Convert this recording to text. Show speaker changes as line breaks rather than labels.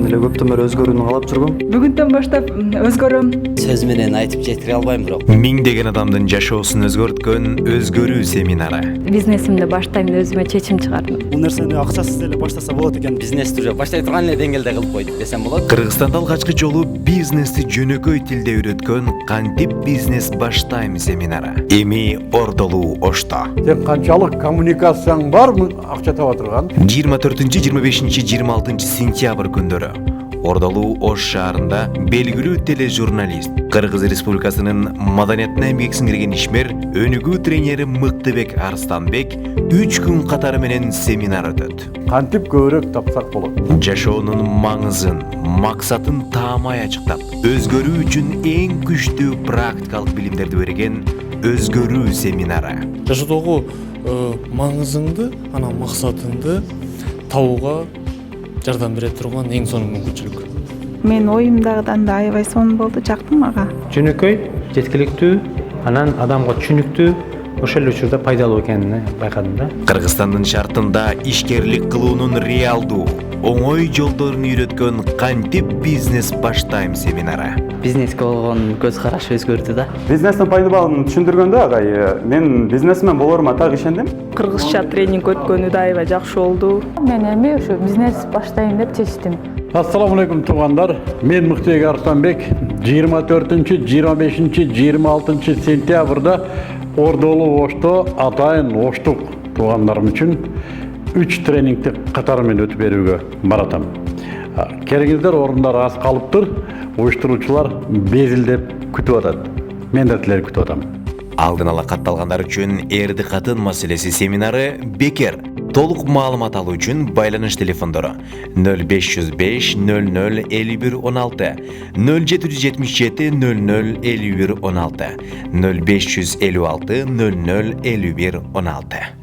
эле көптөн бери өзгөрүүнү каалап жүргөм.
Бүгүндөн баштап өзгөрөм.
Сөз менен айтып жетире албайм бирок.
Миңдеген адамдын жашоосун өзгөрткөн өзгөрүү семинары.
Бизнесимди баштайм деп өзүмө чечим чыгардым.
Бул нерсени акчасыз эле баштаса болот экен.
Бизнести уже баштай турган эле деңгээлде кылып койдук десем болот.
Кыргызстанда алгачкы жолу бизнести жөнөкөй тилде үйрөткөн кантип бизнес баштайм семинары. Эми Ордолуу Ошто.
Сен канчалык коммуникацияң бар акча таба турган?
24-25-26 сентябрь күндөрү Ордолуу Ош шаарында белгилүү тележурналист, Кыргыз Республикасынын маданиятына эмгек сиңирген ишмер, өнүгүү тренери Мыктыбек Арстанбек 3 күн катары менен семинар өтөт.
Кантип көбүрөөк тапсак болот?
Жашоонун маңызын, максатын таамай ачыктап, өзгөрүү үчүн эң күчтүү практикалык билимдерди берген өзгөрүү семинары.
Жашоодогу маңызыңды, анан максатыңды табууга жардам бере турган эң сонун мүмкүнчүлүк.
Мен оюмдагыдан да аябай сонун болду, жактым ага.
Жөнөкөй, жеткиликтүү, анан адамга түшүнүктүү, ошол эле учурда пайдалуу экенин байкадым да.
Кыргызстандын шартында ишкерлик кылуунун реалдуу, оңой жолдорун үйрөткөн кантип бизнес баштайм семинары.
Бизнеске болгон көз караш өзгөрдү да.
Бизнестин пайдалуулун түшүндүргөндө агай, мен бизнесмен болорума так ишендим.
Кыргызча тренинг өткөнү да аябай жакшы болду.
Мен эми ушу бизнес баштайм деп чечтим.
Ассаламу алейкум туугандар. Мен Мыктыбек Арстанбек 24-25-26 сентябрда Ордолуу Ошто атайын Оштук туугандарым үчүн 3 тренингти катары менен өтүп берүүгө баратам. Келиңиздер, орундар аз калыптыр. Уюштуруучулар безилдеп күтүп атат. Мен да тилер күтүп атам.
Алдын ала катталгандар үчүн эрди катын маселеси семинары бекер. Толук маалымат алуу үчүн байланыш телефондору 0505 00 51 16, 0777 00 51 16, 0556 00 51 16.